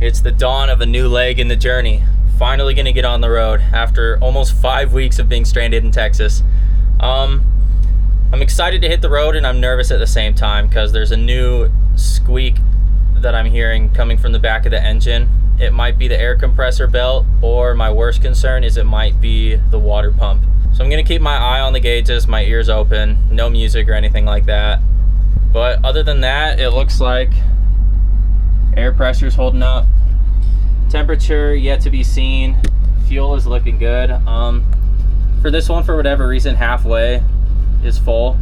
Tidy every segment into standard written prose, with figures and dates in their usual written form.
It's the dawn of a new leg in the journey. Finally gonna get on the road after almost 5 weeks of being stranded in Texas. I'm excited to hit the road, and I'm nervous at the same time because there's a new squeak that I'm hearing coming from the back of the engine. It might be the air compressor belt, or my worst concern is it might be the water pump. So I'm gonna keep my eye on the gauges, my ears open, no music or anything like that. But other than that, it looks like air pressure's holding up. Temperature yet to be seen. Fuel is looking good. For this one, for whatever reason, halfway is full.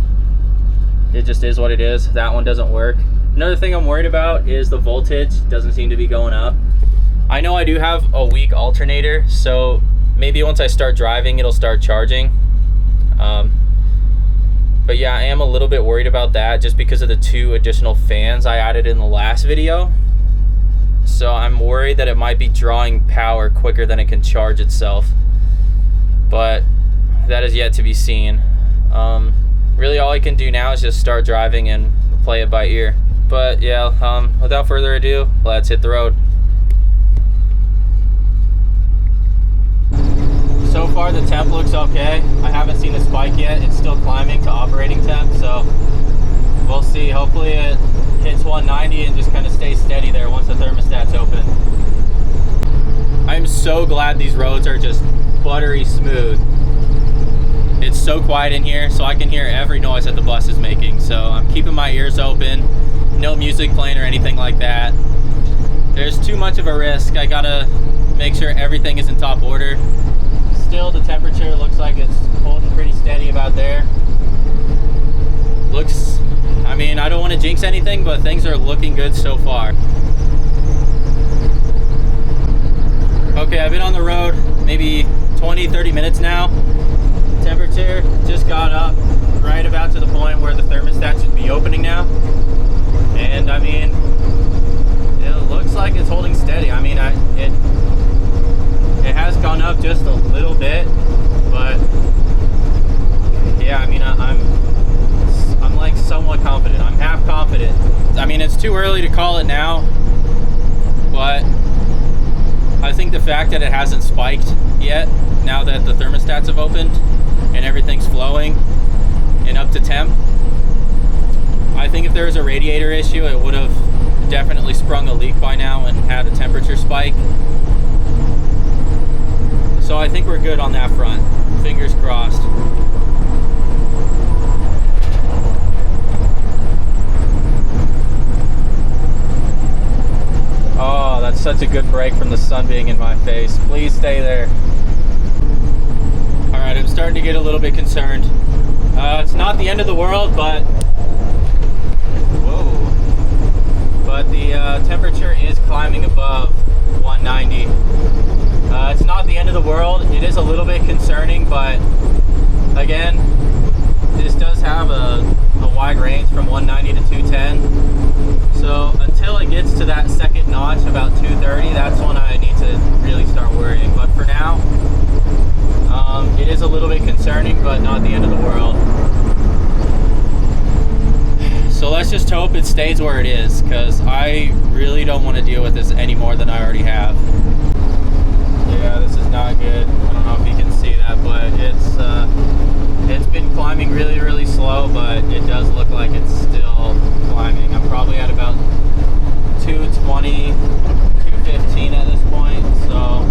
It just is what it is. That one doesn't work. Another thing I'm worried about is the voltage doesn't seem to be going up. I know I do have a weak alternator, so maybe once I start driving, it'll start charging. But yeah, I am a little bit worried about that just because of the 2 additional fans I added in the last video. So I'm worried that it might be drawing power quicker than it can charge itself. But that is yet to be seen. Really all I can do now is just start driving and play it by ear. But yeah, without further ado, let's hit the road. So far the temp looks okay. I haven't seen a spike yet. It's still climbing to operating temp, so we'll see. Hopefully it hits 190 and just kind of stays steady there once the thermostat's open. I'm so glad these roads are just buttery smooth. It's so quiet in here, so I can hear every noise that the bus is making. So I'm keeping my ears open, no music playing or anything like that. There's too much of a risk. I gotta make sure everything is in top order. Still, the temperature looks like it's holding pretty steady about there. Looks, I mean, I don't want to jinx anything, but things are looking good so far. Okay, I've been on the road maybe 20-30 minutes now. Temperature just got up right about to the point where the thermostat should be opening now. And I mean, it looks like it's holding steady. I mean, it has gone up just a little bit, but yeah, I mean, I'm like somewhat confident. I'm half confident. I mean, it's too early to call it now, but I think the fact that it hasn't spiked yet, now that the thermostats have opened and everything's flowing and up to temp, I think if there was a radiator issue, it would have definitely sprung a leak by now and had a temperature spike. So I think we're good on that front. Fingers crossed. Oh, that's such a good break from the sun being in my face. Please stay there. All right, I'm starting to get a little bit concerned. It's not the end of the world, but whoa. But the temperature is climbing above 190. It's not the end of the world. It is a little bit concerning, but again, this does have a wide range from 190 to 210. So until it gets to that second notch, about 230, that's when I need to really start worrying. But for now, it is a little bit concerning, but not the end of the world. So let's just hope it stays where it is, because I really don't want to deal with this any more than I already have. Yeah, this is not good. I don't know if you can see that, but it's been climbing really, really slow, but it does look like it's still climbing. I'm probably at about 220, 215 at this point, so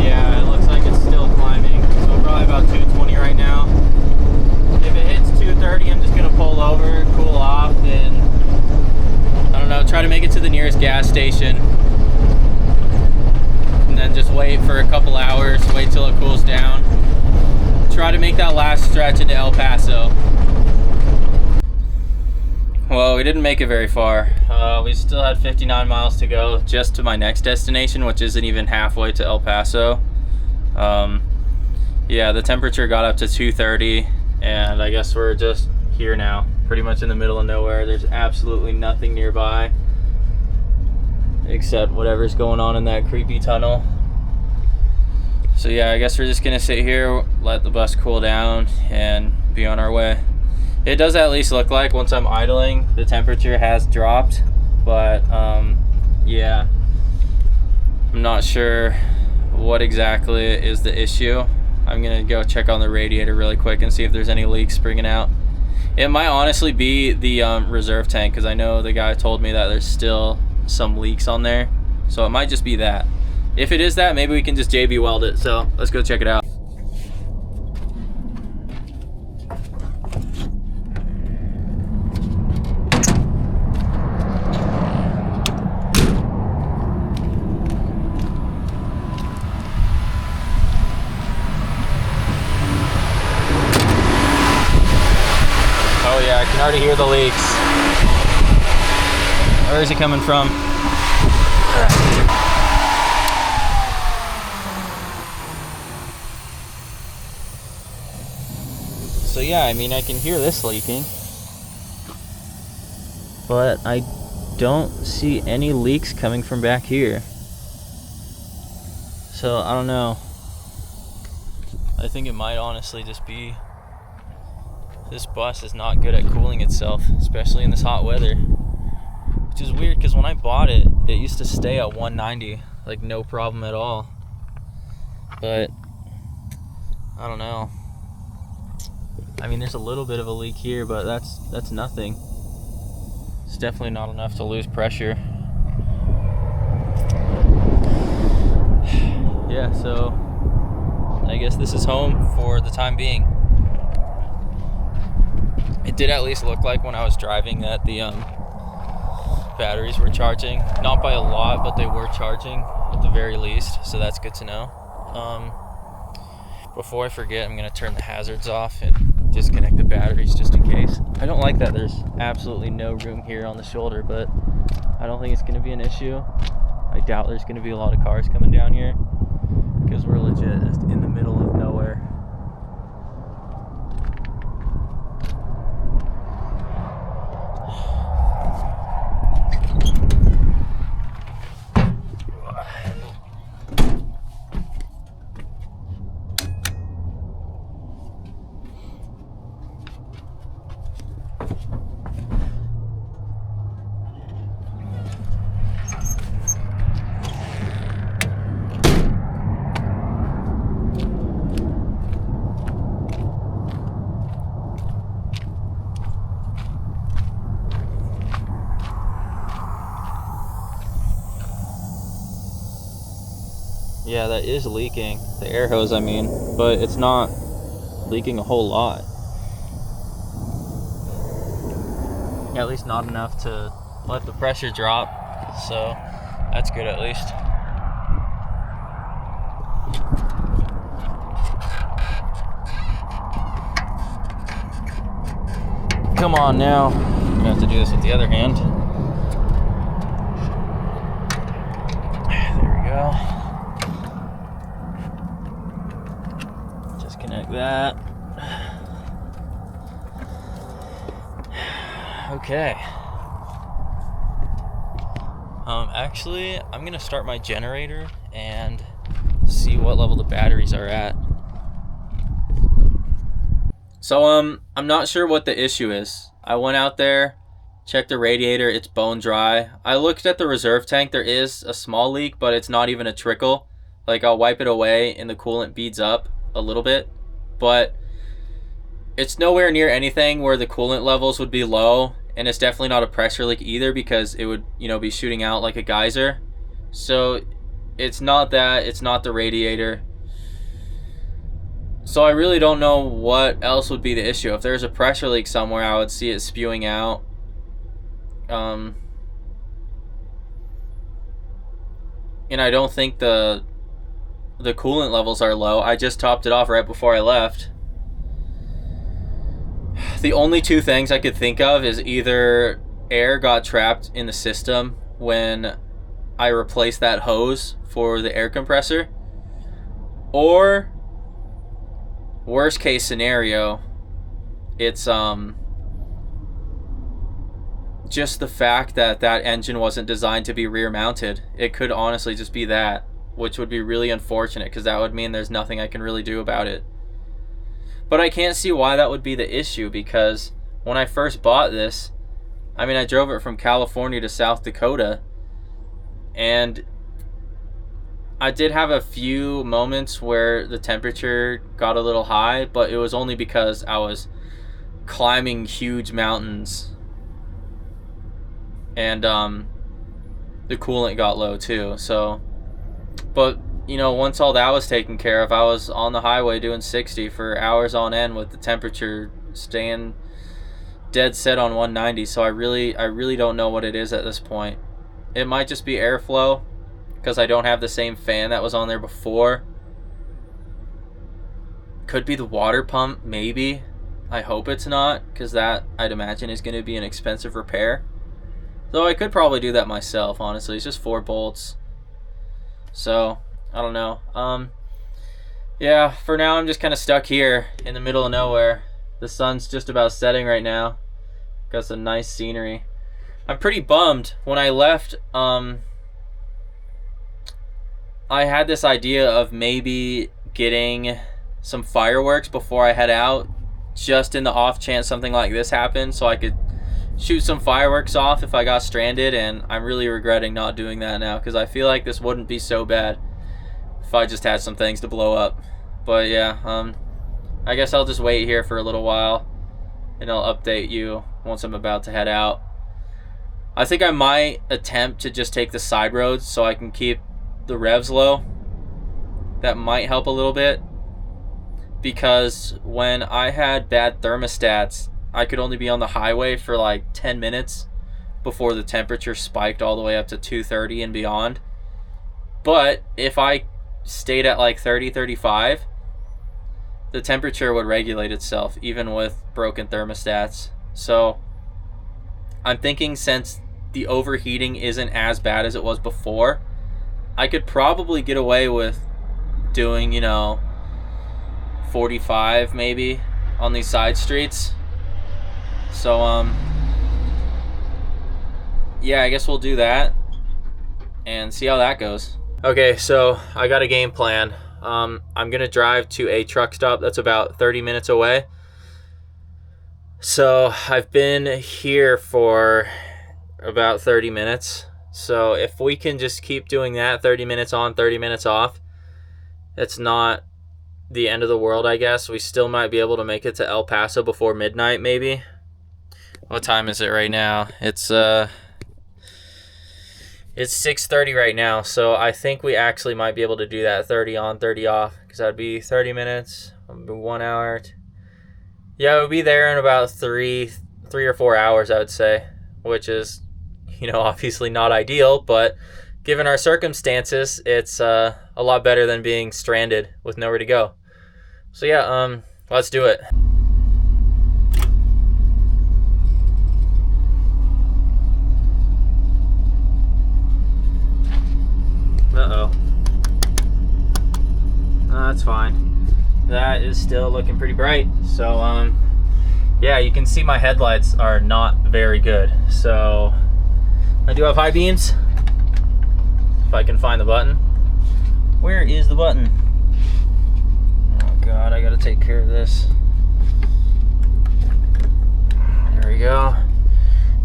yeah, it looks like it's still climbing. So probably about 220 right now. If it hits 230, I'm just gonna pull over, cool off, and I don't know, try to make it to the nearest gas station. And then just wait for a couple hours, wait till it cools down. Try to make that last stretch into El Paso. Well, we didn't make it very far. We still had 59 miles to go just to my next destination, which isn't even halfway to El Paso. Yeah, the temperature got up to 230, and I guess we're just here now, pretty much in the middle of nowhere. There's absolutely nothing nearby except whatever's going on in that creepy tunnel. So yeah, I guess we're just gonna sit here, let the bus cool down, and be on our way. It does at least look like once I'm idling, the temperature has dropped, but yeah, I'm not sure what exactly is the issue. I'm gonna go check on the radiator really quick and see if there's any leaks springing out. It might honestly be the reserve tank, because I know the guy told me that there's still some leaks on there. So it might just be that. If it is that, maybe we can just JB weld it. So let's go check it out. Oh yeah, I can already hear the leaks. Where is it coming from? So yeah, I mean, I can hear this leaking, but I don't see any leaks coming from back here. So I don't know. I think it might honestly just be this bus is not good at cooling itself, especially in this hot weather. Which is weird, because when I bought it, it used to stay at 190, like no problem at all. But I don't know. I mean, there's a little bit of a leak here, but that's nothing. It's definitely not enough to lose pressure. Yeah, so I guess this is home for the time being. It did at least look like when I was driving that the batteries were charging. Not by a lot, but they were charging at the very least, so that's good to know. Before I forget, I'm going to turn the hazards off and disconnect the batteries just in case. I don't like that there's absolutely no room here on the shoulder, but I don't think it's going to be an issue. I doubt there's going to be a lot of cars coming down here, because we're legit just in the middle of nowhere. Yeah, that is leaking, the air hose I mean, but it's not leaking a whole lot. Yeah, at least not enough to let the pressure drop, so that's good at least. Come on now, I'm gonna have to do this with the other hand. There we go. Disconnect that. Okay. Actually, I'm gonna start my generator and see what level the batteries are at. So I'm not sure what the issue is. I went out there, checked the radiator, it's bone dry. I looked at the reserve tank, there is a small leak, but it's not even a trickle. Like, I'll wipe it away and the coolant beads up a little bit, but it's nowhere near anything where the coolant levels would be low, and it's definitely not a pressure leak either, because it would, you know, be shooting out like a geyser. So it's not that, it's not the radiator. So I really don't know what else would be the issue. If there's a pressure leak somewhere, I would see it spewing out. And I don't think the coolant levels are low. I just topped it off right before I left. The only two things I could think of is either air got trapped in the system when I replaced that hose for the air compressor, or worst case scenario, it's just the fact that that engine wasn't designed to be rear mounted. It could honestly just be that, which would be really unfortunate, because that would mean there's nothing I can really do about it. But I can't see why that would be the issue, because when I first bought this, I mean, I drove it from California to South Dakota, and I did have a few moments where the temperature got a little high, but it was only because I was climbing huge mountains. And the coolant got low too. So, but you know, once all that was taken care of, I was on the highway doing 60 for hours on end with the temperature staying dead set on 190. So I really don't know what it is at this point. It might just be airflow because I don't have the same fan that was on there before. Could be the water pump, maybe. I hope it's not, because that, I'd imagine, is going to be an expensive repair. Though I could probably do that myself, honestly. It's just 4 bolts. So, I don't know. Yeah, for now I'm just kind of stuck here in the middle of nowhere. The sun's just about setting right now. Got some nice scenery. I'm pretty bummed. When I left, I had this idea of maybe getting some fireworks before I head out, just in the off chance something like this happened, so I could shoot some fireworks off if I got stranded. And I'm really regretting not doing that now, because I feel like this wouldn't be so bad if I just had some things to blow up. But yeah, I guess I'll just wait here for a little while and I'll update you once I'm about to head out. I think I might attempt to just take the side roads so I can keep the revs low. That might help a little bit, because when I had bad thermostats, I could only be on the highway for like 10 minutes before the temperature spiked all the way up to 230 and beyond. But if I stayed at like 30, 35, the temperature would regulate itself even with broken thermostats. So I'm thinking, since the overheating isn't as bad as it was before, I could probably get away with doing, 45 maybe on these side streets. So yeah, I guess we'll do that and see how that goes. Okay, so I got a game plan. I'm gonna drive to a truck stop that's about 30 minutes away. So I've been here for about 30 minutes. So if we can just keep doing that, 30 minutes on, 30 minutes off, it's not the end of the world, I guess. We still might be able to make it to El Paso before midnight, maybe. What time is it right now? It's 6:30 right now, so I think we actually might be able to do that 30 on, 30 off, because that would be 30 minutes, 1 hour. Yeah, we'll be there in about three or 4 hours, I would say, which is, obviously not ideal, but given our circumstances, it's a lot better than being stranded with nowhere to go. So yeah, let's do it. Uh-oh. That's fine. That is still looking pretty bright. So, yeah, you can see my headlights are not very good. So, I do have high beams. If I can find the button. Where is the button? Oh God, I gotta take care of this. There we go.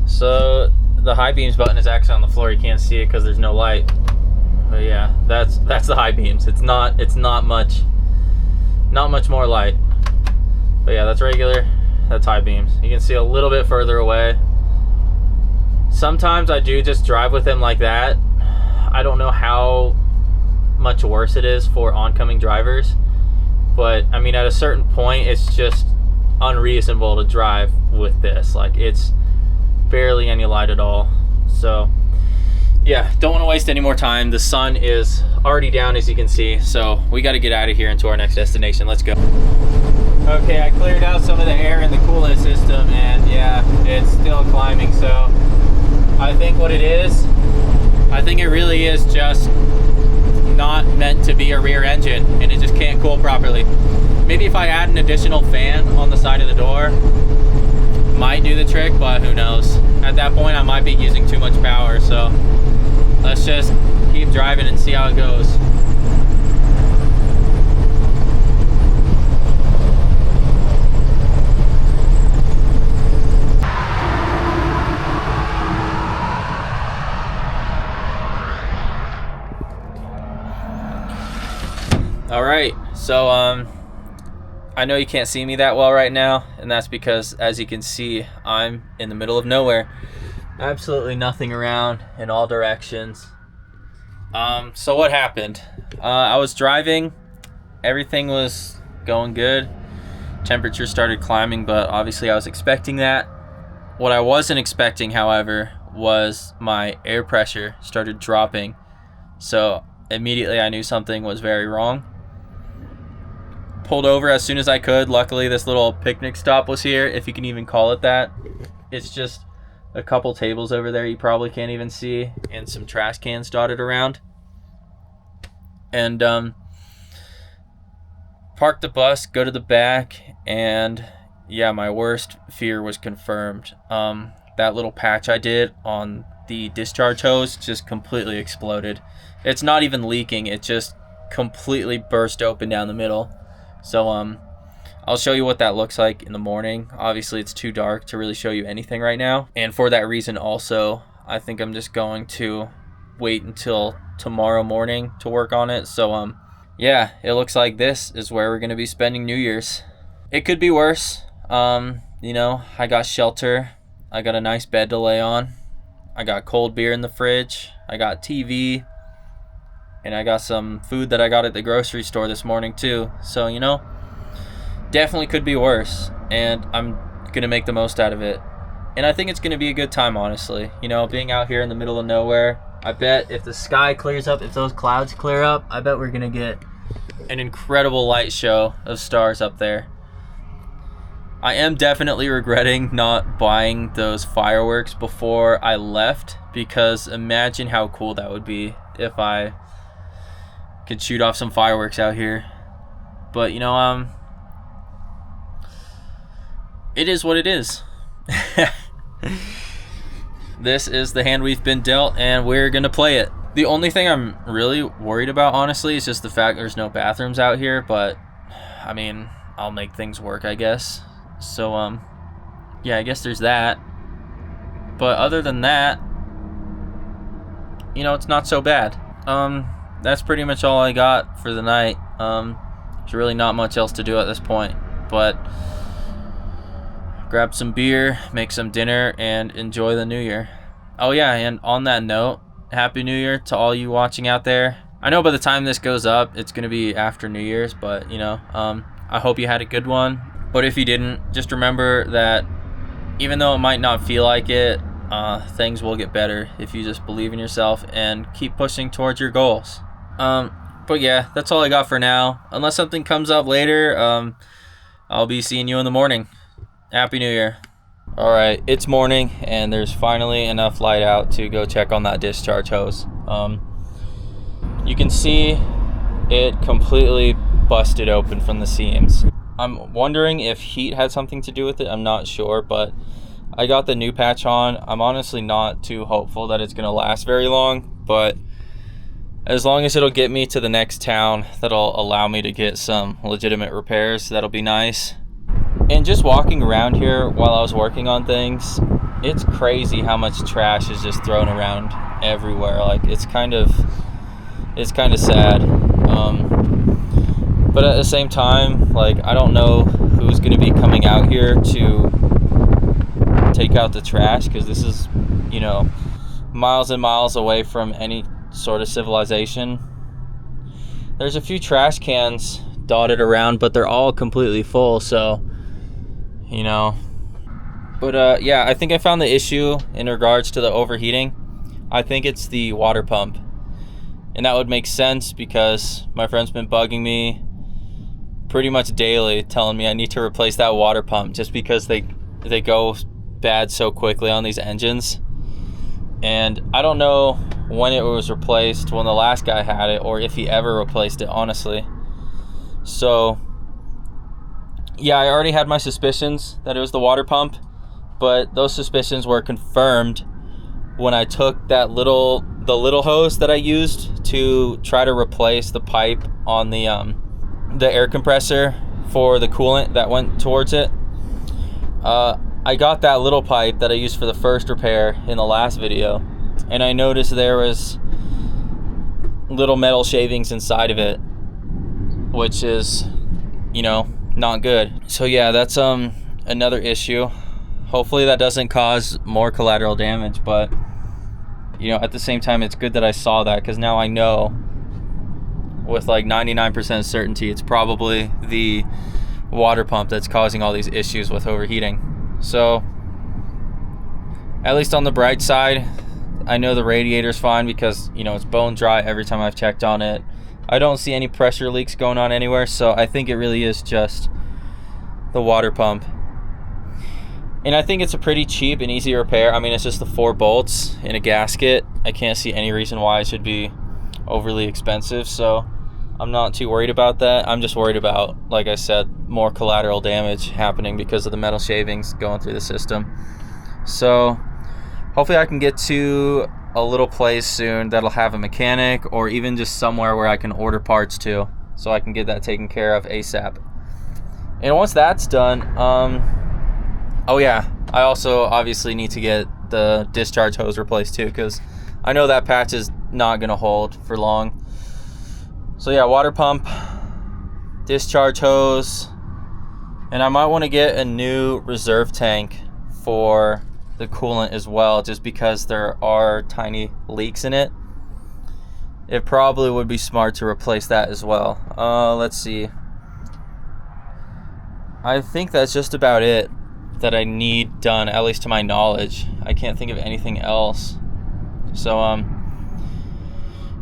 So, the high beams button is actually on the floor. You can't see it because there's no light. But yeah, that's the high beams. It's not much more light. But yeah, that's regular. That's high beams. You can see a little bit further away. Sometimes I do just drive with them like that. I don't know how much worse it is for oncoming drivers, but I mean, at a certain point, it's just unreasonable to drive with this. Like, it's barely any light at all. So yeah, don't want to waste any more time. The sun is already down, as you can see, so we got to get out of here and to our next destination. Let's go. Okay, I cleared out some of the air in the coolant system, and yeah, it's still climbing. So I think what it is, I think it really is just not meant to be a rear engine, and it just can't cool properly. Maybe if I add an additional fan on the side of the door, might do the trick, but who knows. At that point, I might be using too much power, so let's just keep driving and see how it goes. All right, so I know you can't see me that well right now, and that's because, as you can see, I'm in the middle of nowhere. Absolutely nothing around in all directions. So what happened? I was driving, everything was going good. Temperature started climbing, but obviously I was expecting that. What I wasn't expecting, however, was my air pressure started dropping. So immediately I knew something was very wrong. Pulled over as soon as I could. Luckily, this little picnic stop was here, if you can even call it that. It's just a couple tables over there you probably can't even see, and some trash cans dotted around. And parked the bus, go to the back, and yeah, my worst fear was confirmed. That little patch I did on the discharge hose just completely exploded. It's not even leaking, it just completely burst open down the middle. So I'll show you what that looks like in the morning. Obviously it's too dark to really show you anything right now, and for that reason also I think I'm just going to wait until tomorrow morning to work on it. So yeah, it looks like this is where we're going to be spending New Year's. It could be worse. You know, I got shelter, I got a nice bed to lay on, I got cold beer in the fridge, I got TV, and I got some food that I got at the grocery store this morning too. So, you know, definitely could be worse, and I'm gonna make the most out of it. And I think it's gonna be a good time, honestly. You know, being out here in the middle of nowhere, I bet if the sky clears up, if those clouds clear up, I bet we're gonna get an incredible light show of stars up there. I am definitely regretting not buying those fireworks before I left, because imagine how cool that would be if I could shoot off some fireworks out here. But you know, it is what it is. This is the hand we've been dealt, and we're gonna play it. The only thing I'm really worried about, honestly, is just the fact there's no bathrooms out here, but I mean, I'll make things work, I guess. So yeah, I guess there's that. But other than that, you know, it's not so bad. That's pretty much all I got for the night. There's really not much else to do at this point, but grab some beer, make some dinner, and enjoy the new year. Oh yeah, and on that note, Happy New Year to all you watching out there. I know by the time this goes up, it's going to be after New Year's, but you know, I hope you had a good one. But if you didn't, just remember that even though it might not feel like it, things will get better if you just believe in yourself and keep pushing towards your goals. But yeah, that's all I got for now. Unless something comes up later, I'll be seeing you in the morning. Happy New Year. All right, it's morning, and there's finally enough light out to go check on that discharge hose. You can see it completely busted open from the seams. I'm wondering if heat had something to do with it. I'm not sure, but I got the new patch on. I'm honestly not too hopeful that it's gonna last very long, but as long as it'll get me to the next town, that'll allow me to get some legitimate repairs, that'll be nice. And just walking around here while I was working on things, it's crazy how much trash is just thrown around everywhere. Like, it's kind of sad. But at the same time, like, I don't know who's going to be coming out here to take out the trash, because this is, you know, miles and miles away from any sort of civilization. There's a few trash cans dotted around, but they're all completely full, so, you know. But yeah, I think I found the issue in regards to the overheating. I think it's the water pump, and that would make sense because my friend's been bugging me pretty much daily, telling me I need to replace that water pump just because they go bad so quickly on these engines. And I don't know when it was replaced, when the last guy had it, or if he ever replaced it, honestly. So yeah, I already had my suspicions that it was the water pump, but those suspicions were confirmed when I took the little hose that I used to try to replace the pipe on the air compressor for the coolant that went towards it. I got that little pipe that I used for the first repair in the last video, and I noticed there was little metal shavings inside of it. which is, you know, not good. So yeah, that's another issue. Hopefully that doesn't cause more collateral damage, but you know, at the same time, it's good that I saw that, because now I know with like 99% certainty it's probably the water pump that's causing all these issues with overheating. So at least on the bright side, I know the radiator's fine, because you know, it's bone dry every time I've checked on it. I don't see any pressure leaks going on anywhere, so I think it really is just the water pump. And I think it's a pretty cheap and easy repair. I mean, it's just the 4 bolts in a gasket. I can't see any reason why it should be overly expensive, so I'm not too worried about that. I'm just worried about, like I said, more collateral damage happening because of the metal shavings going through the system. So hopefully I can get to a little place soon that'll have a mechanic, or even just somewhere where I can order parts to, so I can get that taken care of ASAP. And once that's done, oh yeah, I also obviously need to get the discharge hose replaced too, because I know that patch is not gonna hold for long. So yeah, water pump, discharge hose, and I might want to get a new reserve tank for the coolant as well, just because there are tiny leaks in it. It probably would be smart to replace that as well. Let's see. I think that's just about it that I need done, at least to my knowledge. I can't think of anything else. So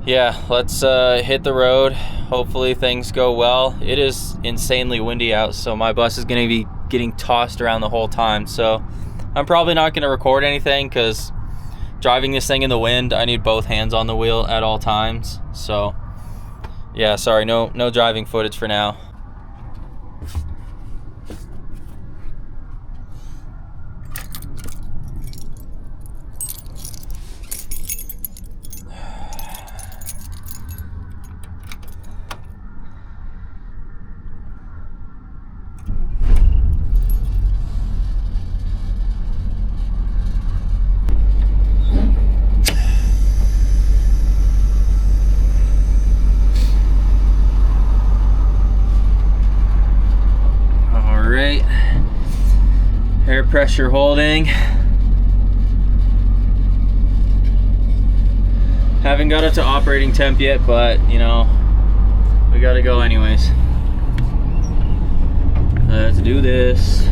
yeah, let's hit the road. Hopefully things go well. It is insanely windy out, so my bus is going to be getting tossed around the whole time. So I'm probably not going to record anything, because driving this thing in the wind, I need both hands on the wheel at all times. So yeah, sorry, no driving footage for now. Air pressure holding. Haven't got it to operating temp yet, but you know, we gotta go anyways. Let's do this.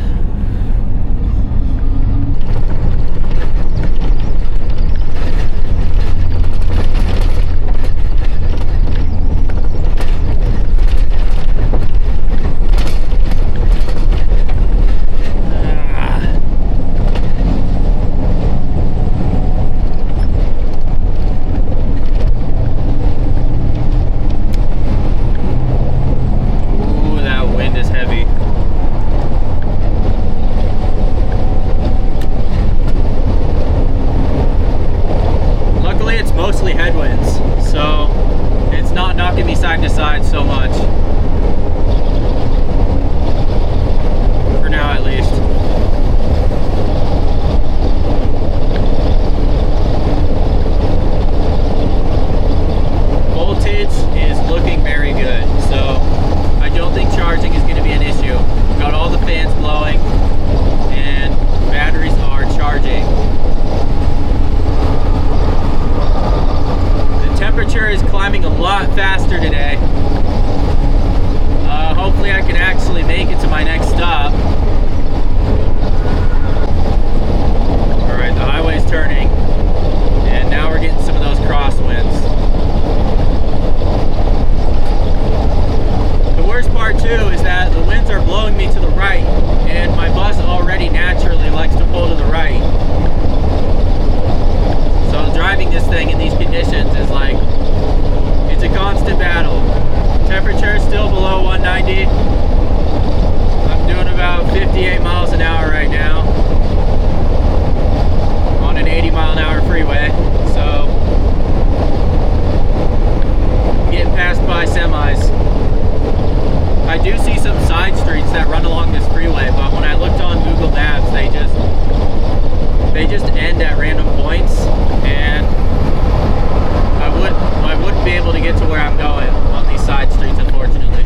get to where I'm going on these side streets, unfortunately.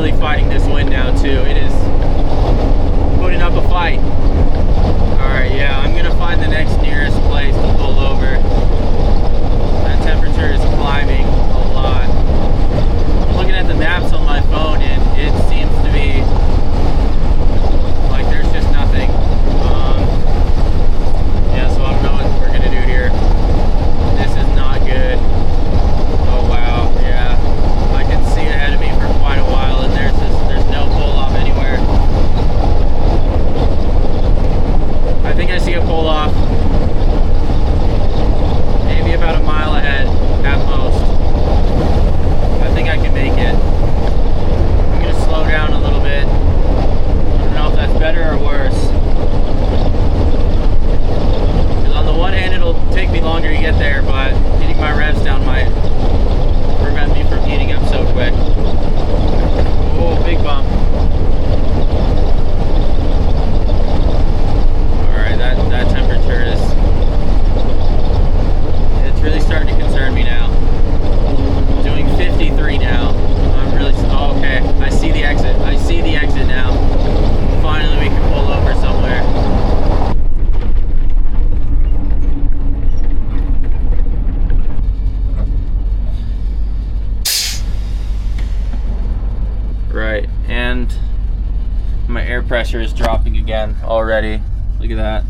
really fighting this wind now too. It is putting up a fight. Alright, yeah, I'm gonna find the next nearest place to pull over. That temperature is climbing a lot. I'm looking at the maps on my phone and it seems to be like there's just nothing. Yeah, so I don't know what we're gonna do here. This is not good. Oh wow, yeah. I can see ahead of me for quite a while and there's no pull off anywhere. I think I see a pull off maybe about a mile ahead at most. I think I can make it. I'm gonna slow down a little bit. I don't know if that's better or worse. Because on the one hand it'll take me longer to get there, but getting my revs down might prevent me from heating up so quick. Oh, big bump. Alright, that temperature is... it's really starting to concern me now. I'm doing 53 now. I'm really... oh, okay. I see the exit. I see the exit now. Finally we can pull over somewhere. Right, and my air pressure is dropping again already. Look at that.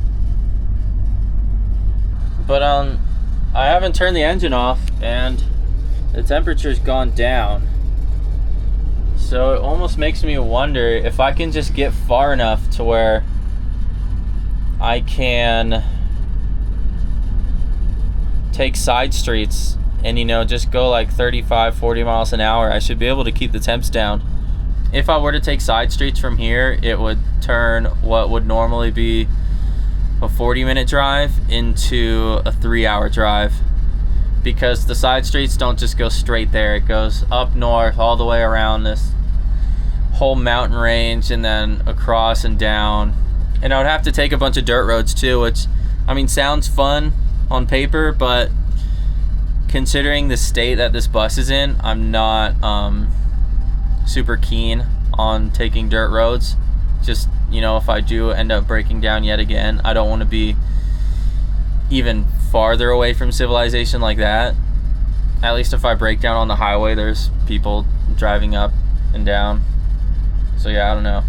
But I haven't turned the engine off and the temperature's gone down. So it almost makes me wonder if I can just get far enough to where I can take side streets and, you know, just go like 35, 40 miles an hour. I should be able to keep the temps down. If I were to take side streets from here, it would turn what would normally be a 40-minute drive into a 3-hour drive, because the side streets don't just go straight there. It goes up north all the way around this whole mountain range and then across and down. And I would have to take a bunch of dirt roads too, which, I mean, sounds fun on paper, but considering the state that this bus is in, I'm not super keen on taking dirt roads. Just, you know, if I do end up breaking down yet again, I don't want to be even farther away from civilization like that. At least if I break down on the highway, there's people driving up and down. So yeah, I don't know.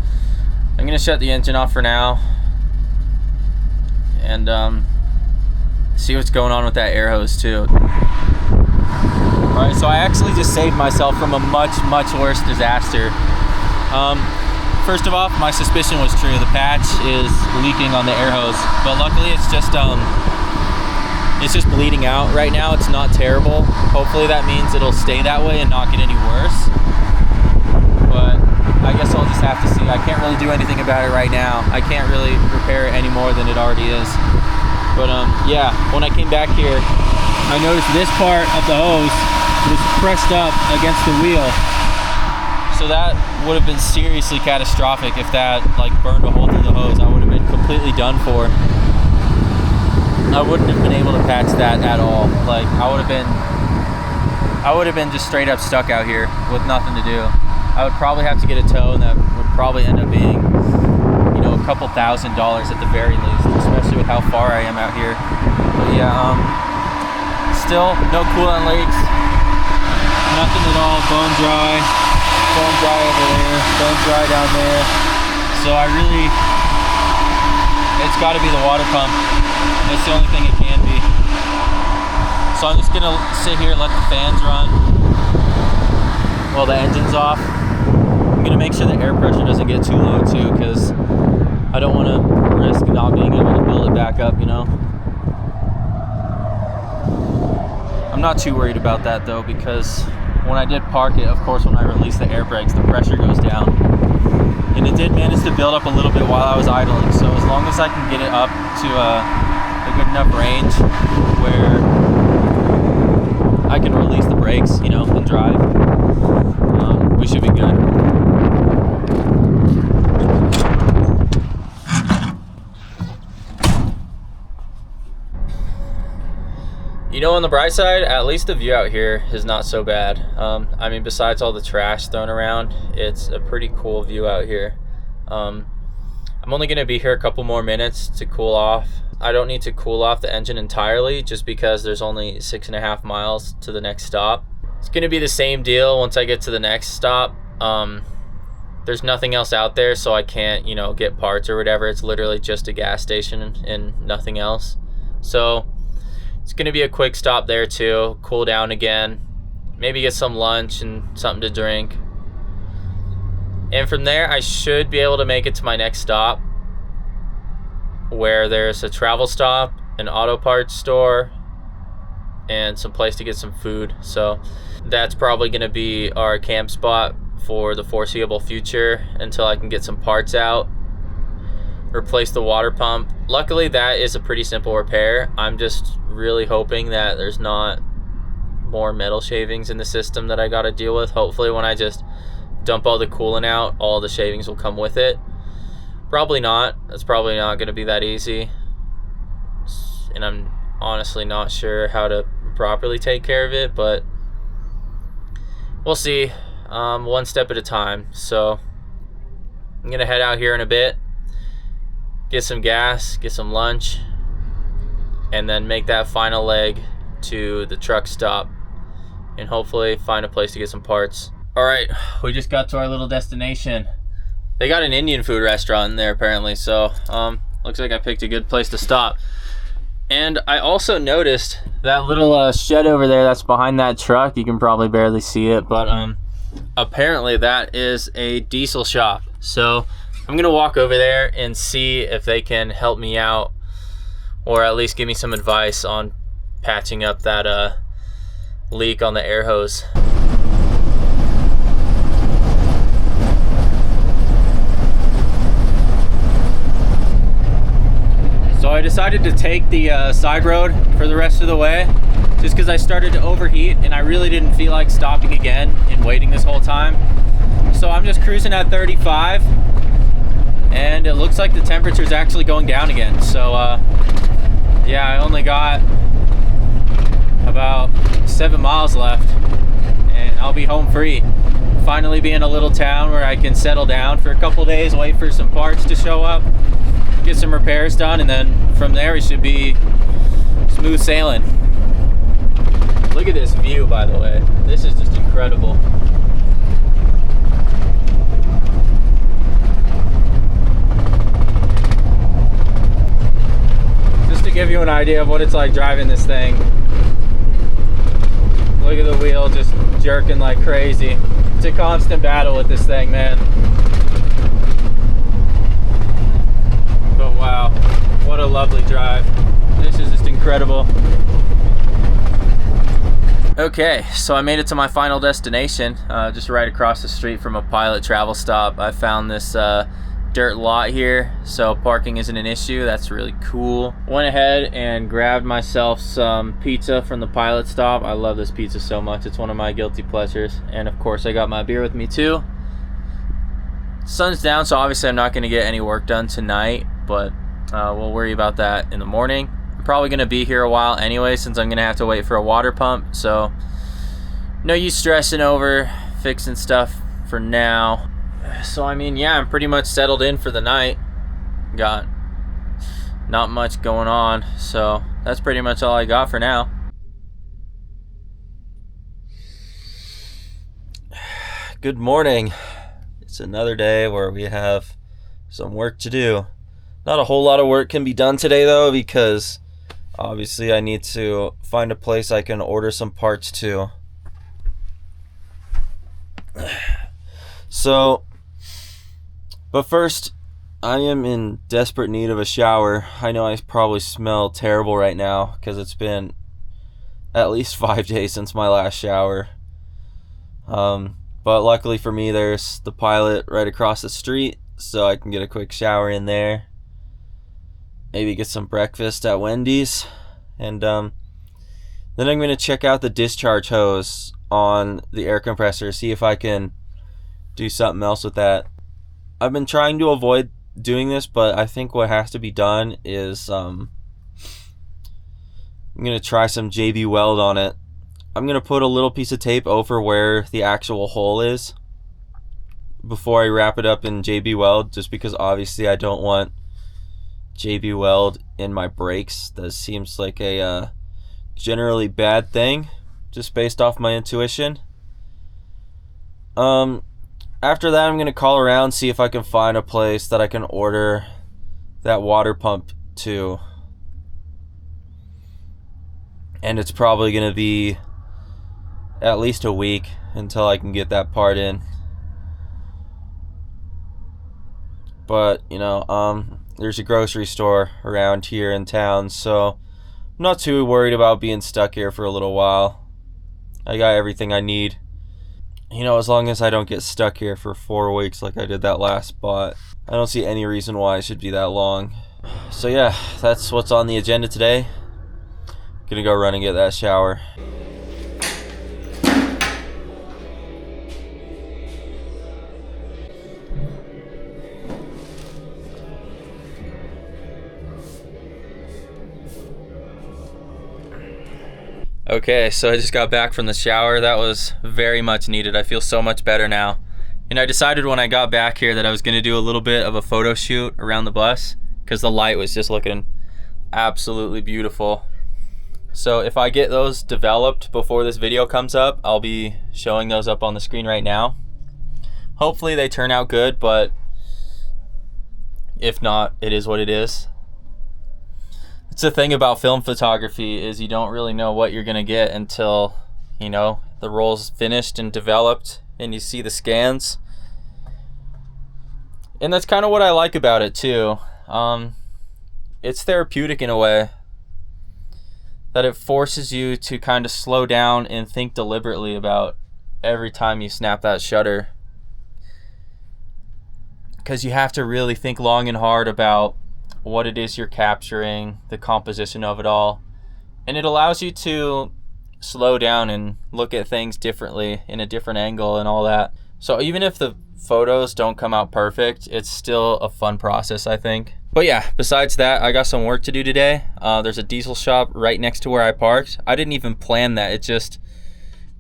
I'm gonna shut the engine off for now and see what's going on with that air hose too. Alright, so I actually just saved myself from a much worse disaster. First of all, my suspicion was true. The patch is leaking on the air hose, but luckily it's just bleeding out right now. It's not terrible. Hopefully that means it'll stay that way and not get any worse. But I guess I'll just have to see. I can't really do anything about it right now. I can't really repair it any more than it already is. But yeah, when I came back here, I noticed this part of the hose was pressed up against the wheel. So that would have been seriously catastrophic if that like burned a hole through the hose. I would have been completely done for. I wouldn't have been able to patch that at all. Like I would have been just straight up stuck out here with nothing to do. I would probably have to get a tow, and that would probably end up being, you know, a couple $1,000 at the very least, especially with how far I am out here. But yeah, still no coolant leaks, nothing at all. Bone dry over there, bone dry down there. So it's got to be the water pump. That's the only thing it can be. So I'm just gonna sit here and let the fans run while the engine's off. I'm gonna make sure the air pressure doesn't get too low too, because I don't want to risk not being able to build it back up, you know. I'm not too worried about that though, because when I did park it, of course, when I release the air brakes, the pressure goes down. And it did manage to build up a little bit while I was idling, so as long as I can get it up to a good enough range where I can release the brakes, you know, and drive, we should be good. You know, on the bright side, at least the view out here is not so bad. I mean, besides all the trash thrown around, it's a pretty cool view out here. I'm only going to be here a couple more minutes to cool off. I don't need to cool off the engine entirely just because there's only 6.5 miles to the next stop. It's going to be the same deal once I get to the next stop. There's nothing else out there, so I can't, you know, get parts or whatever. It's literally just a gas station and nothing else. So it's going to be a quick stop there too, cool down again, maybe get some lunch and something to drink. And from there, I should be able to make it to my next stop, where there's a travel stop, an auto parts store, and some place to get some food. So that's probably going to be our camp spot for the foreseeable future until I can get some parts out, replace the water pump. Luckily, that is a pretty simple repair. I'm just really hoping that there's not more metal shavings in the system that I got to deal with. Hopefully when I just dump all the coolant out, all the shavings will come with it. Probably not. That's probably not going to be that easy, and I'm honestly not sure how to properly take care of it, but we'll see. One step at a time. So I'm gonna head out here in a bit, get some gas, get some lunch, and then make that final leg to the truck stop and hopefully find a place to get some parts. All right, we just got to our little destination. They got an Indian food restaurant in there apparently, so looks like I picked a good place to stop. And I also noticed that little shed over there that's behind that truck. You can probably barely see it, but apparently that is a diesel shop. So I'm gonna walk over there and see if they can help me out, or at least give me some advice on patching up that leak on the air hose. So I decided to take the side road for the rest of the way, just because I started to overheat and I really didn't feel like stopping again and waiting this whole time. So I'm just cruising at 35, and it looks like the temperature is actually going down again. So yeah, I only got about 7 miles left and I'll be home free. Finally be in a little town where I can settle down for a couple days, wait for some parts to show up, get some repairs done, and then from there we should be smooth sailing. Look at this view, by the way. This is just incredible. Just to give you an idea of what it's like driving this thing. Look at the wheel just jerking like crazy. It's a constant battle with this thing, man. But wow, what a lovely drive. This is just incredible. Okay, so I made it to my final destination, just right across the street from a Pilot travel stop. I found this dirt lot here, so parking isn't an issue. That's really cool. Went ahead and grabbed myself some pizza from the Pilot stop. I love this pizza so much. It's one of my guilty pleasures. And of course I got my beer with me too. Sun's down, so obviously I'm not going to get any work done tonight, but we'll worry about that in the morning. I'm probably going to be here a while anyway, since I'm going to have to wait for a water pump, so no use stressing over fixing stuff for now. So I mean, yeah, I'm pretty much settled in for the night. Got not much going on, so that's pretty much all I got for now. Good morning. It's another day where we have some work to do. Not a whole lot of work can be done today though, because obviously I need to find a place I can order some parts to. So, but first, I am in desperate need of a shower. I know I probably smell terrible right now because it's been at least 5 days since my last shower. But luckily for me, there's the Pilot right across the street, so I can get a quick shower in there. Maybe get some breakfast at Wendy's, and then I'm going to check out the discharge hose on the air compressor, see if I can do something else with that. I've been trying to avoid doing this, but I think what has to be done is I'm going to try some JB Weld on it. I'm going to put a little piece of tape over where the actual hole is before I wrap it up in JB Weld, just because obviously I don't want JB Weld in my brakes. That seems like a generally bad thing, just based off my intuition. After that, I'm going to call around, see if I can find a place that I can order that water pump to. And it's probably going to be at least a week until I can get that part in. But, there's a grocery store around here in town, so I'm not too worried about being stuck here for a little while. I got everything I need. As long as I don't get stuck here for 4 weeks like I did that last spot, I don't see any reason why it should be that long. So yeah, that's what's on the agenda today. Gonna go run and get that shower. Okay, so I just got back from the shower. That was very much needed. I feel so much better now. And I decided when I got back here that I was going to do a little bit of a photo shoot around the bus because the light was just looking absolutely beautiful. So if I get those developed before this video comes up, I'll be showing those up on the screen right now. Hopefully they turn out good, but if not, it is what it is. It's the thing about film photography is you don't really know what you're gonna get until, the roll's finished and developed and you see the scans. And that's kind of what I like about it too. It's therapeutic in a way that it forces you to kind of slow down and think deliberately about every time you snap that shutter. Because you have to really think long and hard about what it is you're capturing, the composition of it all. And it allows you to slow down and look at things differently in a different angle and all that. So even if the photos don't come out perfect, it's still a fun process, I think. But yeah, besides that, I got some work to do today. There's a diesel shop right next to where I parked. I didn't even plan that. It just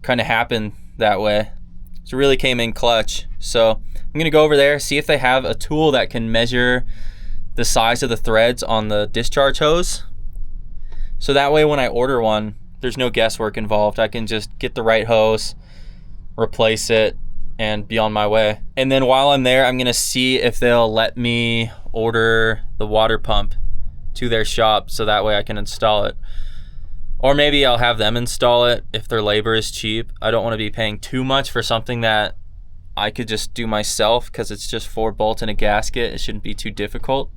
kind of happened that way. So it really came in clutch. So I'm gonna go over there, see if they have a tool that can measure the size of the threads on the discharge hose. So that way when I order one, there's no guesswork involved. I can just get the right hose, replace it, and be on my way. And then while I'm there, I'm gonna see if they'll let me order the water pump to their shop so that way I can install it. Or maybe I'll have them install it if their labor is cheap. I don't want to be paying too much for something that I could just do myself because it's just 4 bolts and a gasket. It shouldn't be too difficult.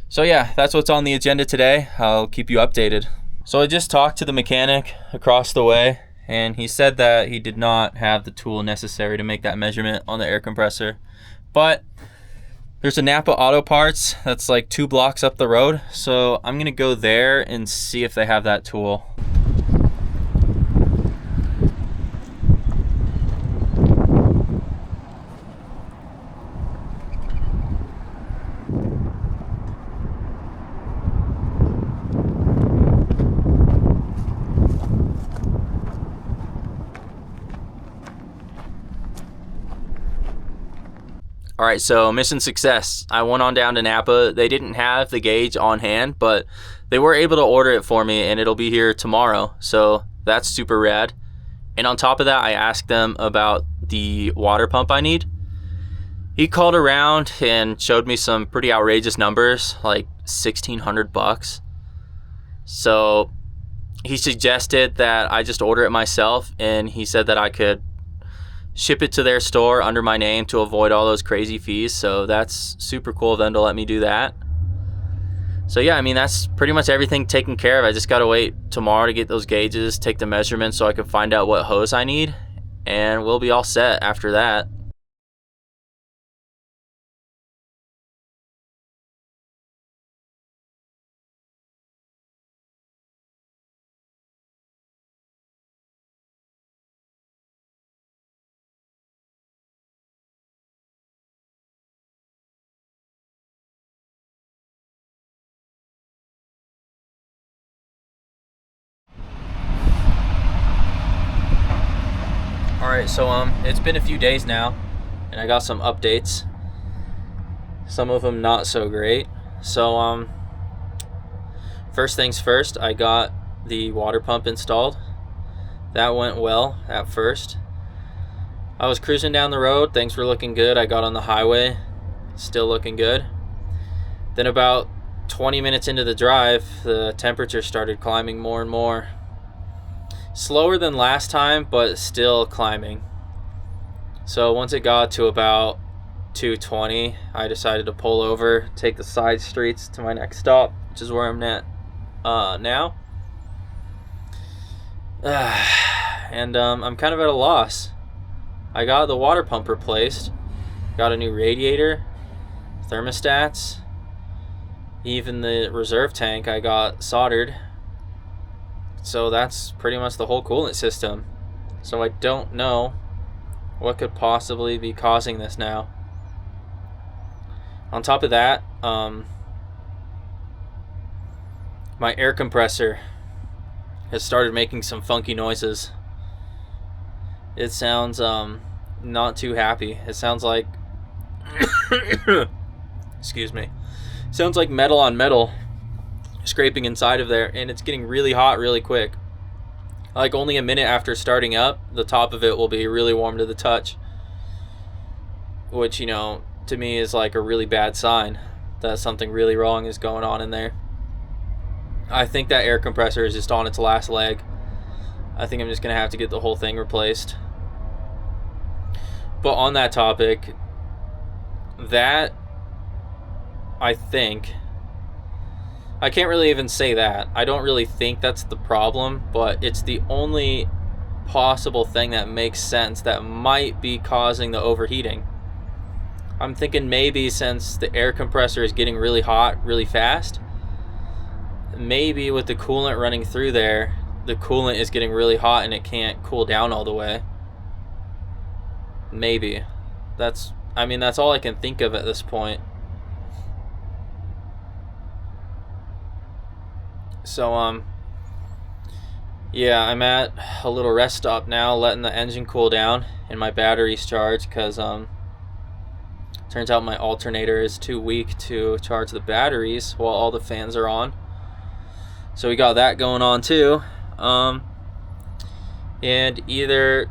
So yeah, that's what's on the agenda today. I'll keep you updated. So I just talked to the mechanic across the way, and he said that he did not have the tool necessary to make that measurement on the air compressor. But there's a Napa Auto Parts that's like 2 blocks up the road. So I'm gonna go there and see if they have that tool. All right, so mission success. I went on down to Napa. They didn't have the gauge on hand, but they were able to order it for me and it'll be here tomorrow. So that's super rad. And on top of that, I asked them about the water pump I need. He called around and showed me some pretty outrageous numbers, like $1,600. So he suggested that I just order it myself, and he said that I could ship it to their store under my name to avoid all those crazy fees. So that's super cool of them to let me do that. So yeah, I mean, that's pretty much everything taken care of. I just gotta wait tomorrow to get those gauges, take the measurements so I can find out what hose I need, and we'll be all set after that. Alright, so it's been a few days now, and I got some updates. Some of them not so great. So first things first, I got the water pump installed. That went well at first. I was cruising down the road, things were looking good. I got on the highway, still looking good. Then about 20 minutes into the drive, the temperature started climbing more and more. Slower than last time, but still climbing. So once it got to about 220, I decided to pull over, take the side streets to my next stop, which is where I'm at now. And I'm kind of at a loss. I got the water pump replaced, got a new radiator, thermostats, even the reserve tank I got soldered. So that's pretty much the whole coolant system. So I don't know what could possibly be causing this now. On top of that, my air compressor has started making some funky noises. It sounds not too happy. It sounds like excuse me. Sounds like metal on metal scraping inside of there, and it's getting really hot really quick. Like only a minute after starting up, the top of it will be really warm to the touch, which, you know, to me is like a really bad sign that something really wrong is going on in there. I think that air compressor is just on its last leg. I think I'm just gonna have to get the whole thing replaced. But on that topic, that I think, I can't really even say that. I don't really think that's the problem, but it's the only possible thing that makes sense that might be causing the overheating. I'm thinking maybe since the air compressor is getting really hot really fast, maybe with the coolant running through there, the coolant is getting really hot and it can't cool down all the way. Maybe. That's all I can think of at this point. So yeah, I'm at a little rest stop now, letting the engine cool down and my batteries charge, because turns out my alternator is too weak to charge the batteries while all the fans are on. So we got that going on too. And either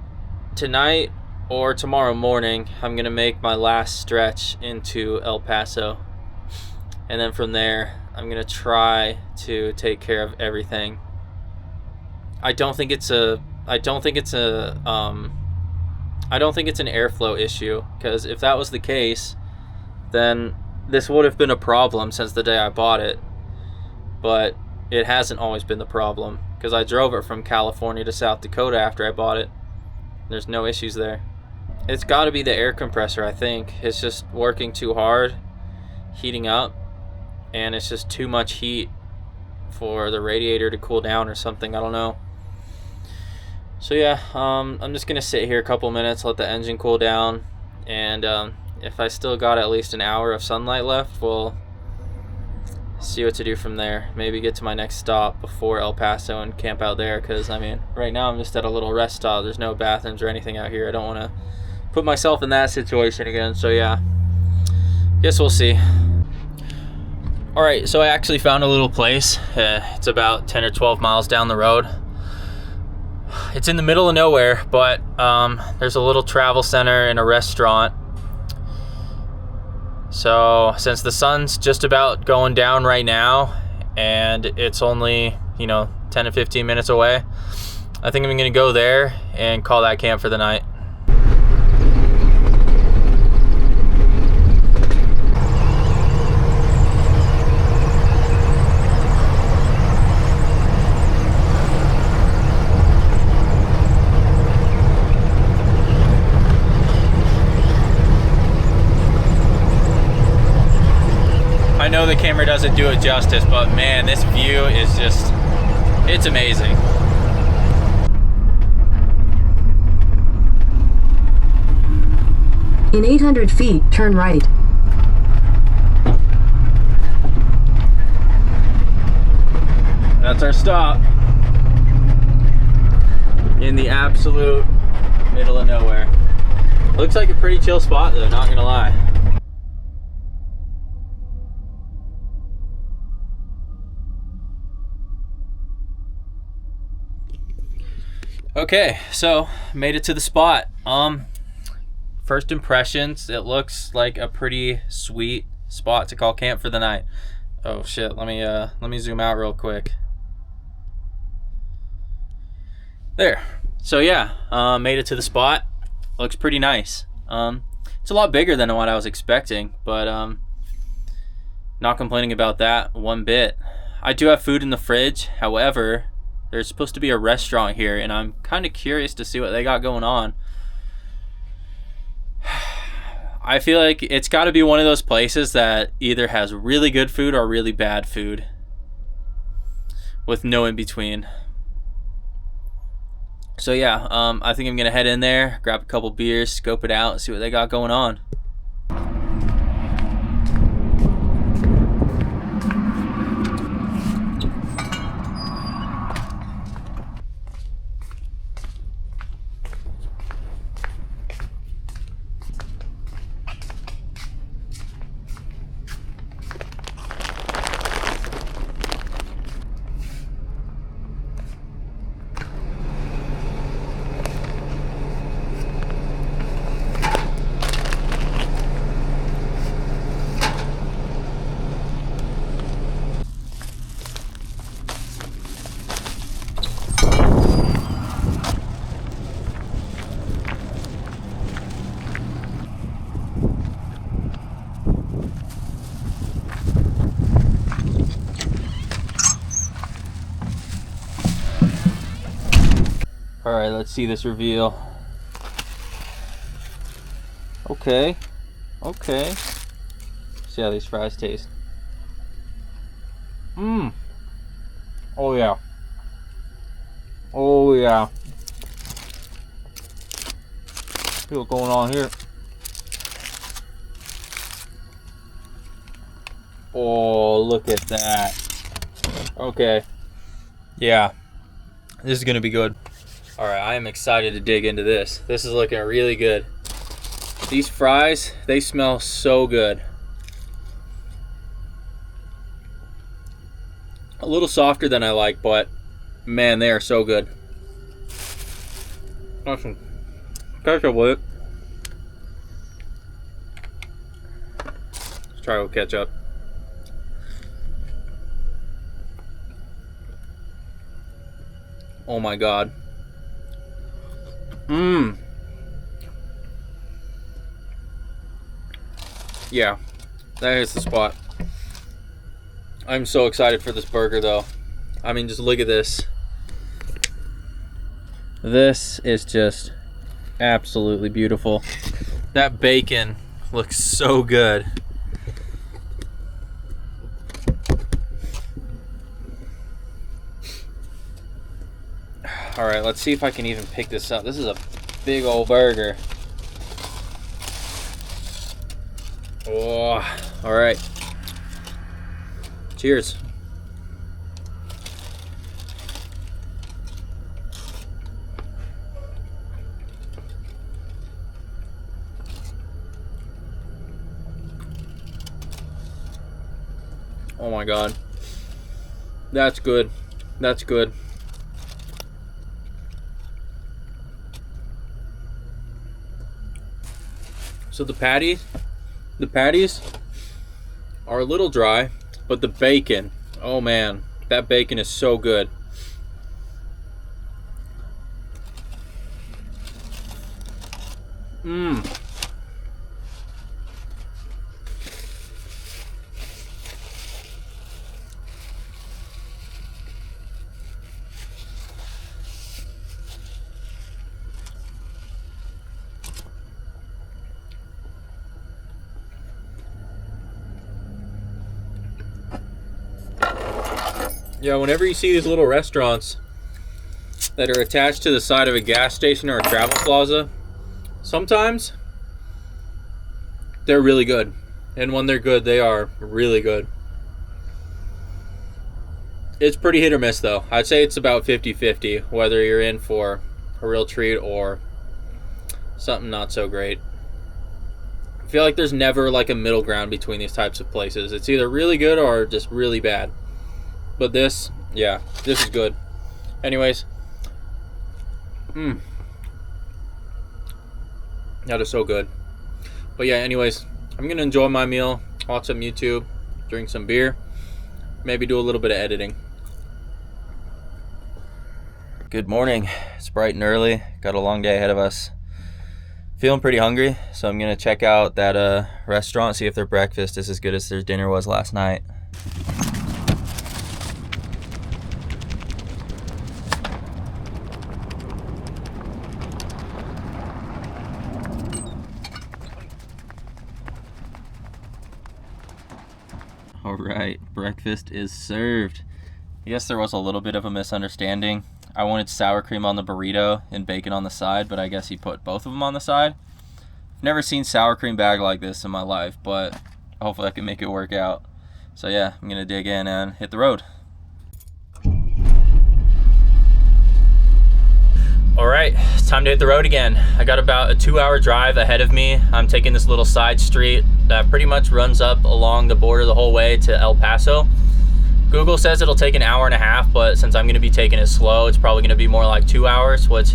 tonight or tomorrow morning, I'm gonna make my last stretch into El Paso, and then from there I'm gonna try to take care of everything. I don't think it's an airflow issue, because if that was the case, then this would have been a problem since the day I bought it. But it hasn't always been the problem, because I drove it from California to South Dakota after I bought it. There's no issues there. It's got to be the air compressor, I think. It's just working too hard, heating up, and it's just too much heat for the radiator to cool down or something. I don't know. So yeah, I'm just gonna sit here a couple minutes, let the engine cool down, and if I still got at least an hour of sunlight left, we'll see what to do from there. Maybe get to my next stop before El Paso and camp out there, because I mean, right now I'm just at a little rest stop. There's no bathrooms or anything out here. I don't want to put myself in that situation again. So yeah, guess we'll see. Alright, so I actually found a little place. It's about 10 or 12 miles down the road. It's in the middle of nowhere, but there's a little travel center and a restaurant. So since the sun's just about going down right now, and it's only, 10 to 15 minutes away, I think I'm gonna go there and call that camp for the night. I know the camera doesn't do it justice, but man, this view is just, it's amazing. In 800 feet, turn right. That's our stop. In the absolute middle of nowhere. Looks like a pretty chill spot though, not gonna lie. Okay, so made it to the spot. First impressions, it looks like a pretty sweet spot to call camp for the night. Oh shit, let me zoom out real quick. There. So yeah, made it to the spot. Looks pretty nice. It's a lot bigger than what I was expecting, but not complaining about that one bit. I do have food in the fridge, however, there's supposed to be a restaurant here, and I'm kind of curious to see what they got going on. I feel like it's got to be one of those places that either has really good food or really bad food, with no in between. So yeah, I think I'm gonna head in there, grab a couple beers, scope it out, and see what they got going on. All right, let's see this reveal. Okay. See how these fries taste. Oh yeah. See what's going on here. Oh, look at that. Okay. Yeah. This is gonna be good. Alright, I am excited to dig into this. This is looking really good. These fries, they smell so good. A little softer than I like, but man, they are so good. Awesome. Ketchup with it. Let's try with ketchup. Oh my god. Yeah, that is the spot. I'm so excited for this burger though. I mean, just look at this. This is just absolutely beautiful. That bacon looks so good. All right, let's see if I can even pick this up. This is a big old burger. Oh, all right. Cheers. Oh my god. That's good. That's good. So the patties are a little dry, but the bacon, oh man, that bacon is so good. Yeah, whenever you see these little restaurants that are attached to the side of a gas station or a travel plaza, sometimes they're really good. And when they're good, they are really good. It's pretty hit or miss though. I'd say it's about 50-50, whether you're in for a real treat or something not so great. I feel like there's never like a middle ground between these types of places. It's either really good or just really bad. But this, yeah, this is good. Anyways, that is so good. But yeah, anyways, I'm gonna enjoy my meal, watch some YouTube, drink some beer, maybe do a little bit of editing. Good morning. It's bright and early. Got a long day ahead of us. Feeling pretty hungry, so I'm gonna check out that restaurant, see if their breakfast is as good as their dinner was last night. All right, breakfast is served. Yes, there was a little bit of a misunderstanding. I wanted sour cream on the burrito and bacon on the side, but I guess he put both of them on the side. I've never seen sour cream bag like this in my life, but hopefully I can make it work out. So yeah, I'm gonna dig in and hit the road. All right, it's time to hit the road again. I got about a 2-hour drive ahead of me. I'm taking this little side street that pretty much runs up along the border the whole way to El Paso. Google says it'll take an hour and a half, but since I'm gonna be taking it slow, it's probably gonna be more like 2 hours, which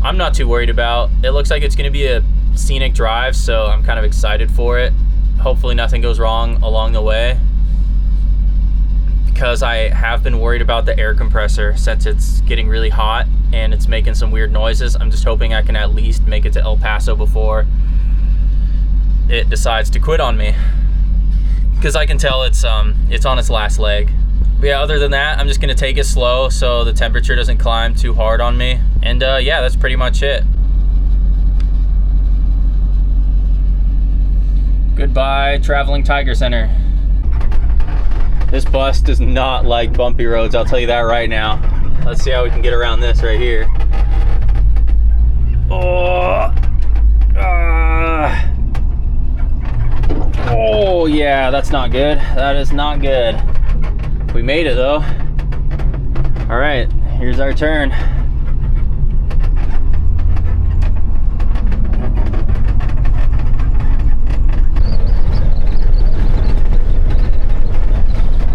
I'm not too worried about. It looks like it's gonna be a scenic drive, so I'm kind of excited for it. Hopefully nothing goes wrong along the way, because I have been worried about the air compressor since it's getting really hot and it's making some weird noises. I'm just hoping I can at least make it to El Paso before it decides to quit on me, because I can tell it's on its last leg. But yeah, other than that, I'm just gonna take it slow so the temperature doesn't climb too hard on me. And yeah, that's pretty much it. Goodbye, Traveling Tiger Center. This bus does not like bumpy roads, I'll tell you that right now. Let's see how we can get around this right here. Oh yeah, that's not good. That is not good. We made it though. All right, here's our turn.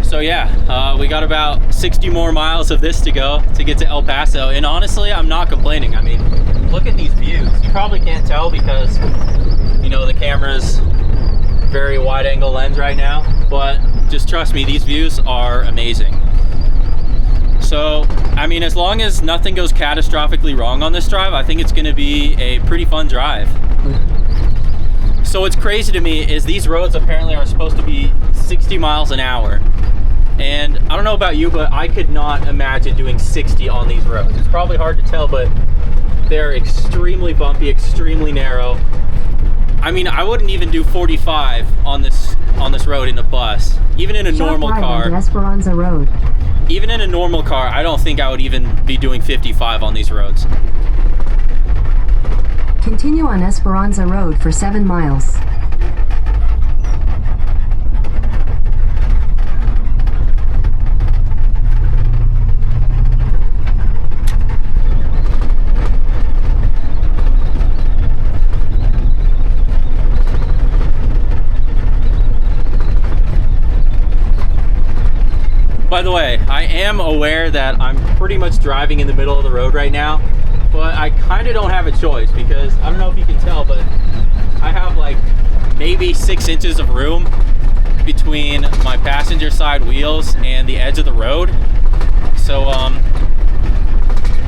So yeah, we got about 60 more miles of this to go to get to El Paso, and honestly, I'm not complaining. I mean, look at these views. You probably can't tell because, you know, the camera's very wide angle lens right now, but just trust me, these views are amazing. So, I mean, as long as nothing goes catastrophically wrong on this drive, I think it's gonna be a pretty fun drive. So what's crazy to me is these roads apparently are supposed to be 60 miles an hour. And I don't know about you, but I could not imagine doing 60 on these roads. It's probably hard to tell, but they're extremely bumpy, extremely narrow. I mean, I wouldn't even do 45 on this road in a bus, even in a normal car. Esperanza Road. Even in a normal car, I don't think I would even be doing 55 on these roads. Continue on Esperanza Road for 7 miles. By the way, I am aware that I'm pretty much driving in the middle of the road right now, but I kind of don't have a choice because I don't know if you can tell, but I have like maybe 6 inches of room between my passenger side wheels and the edge of the road. So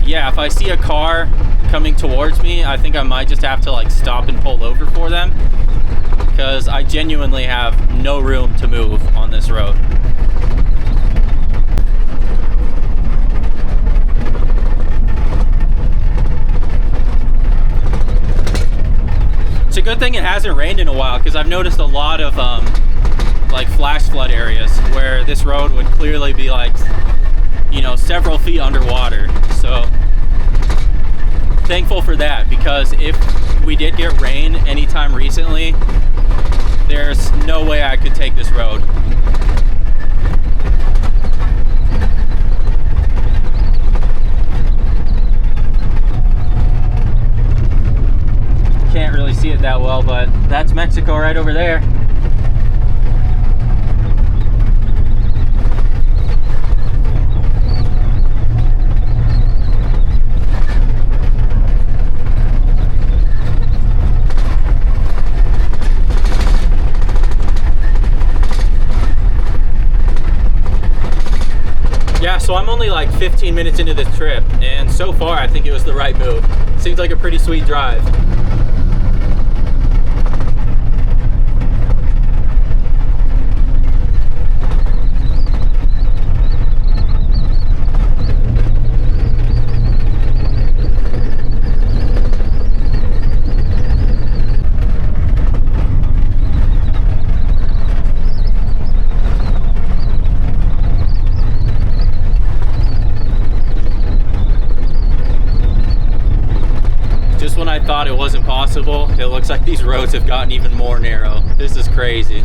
yeah, if I see a car coming towards me, I think I might just have to like stop and pull over for them, because I genuinely have no room to move on this road. It's a good thing it hasn't rained in a while, because I've noticed a lot of like flash flood areas where this road would clearly be like, you know, several feet underwater. So thankful for that, because if we did get rain anytime recently, there's no way I could take this road. it that well, but that's Mexico right over there. Yeah, so I'm only like 15 minutes into this trip, and so far I think it was the right move. Seems like a pretty sweet drive. When I thought it wasn't possible, it looks like these roads have gotten even more narrow. This is crazy.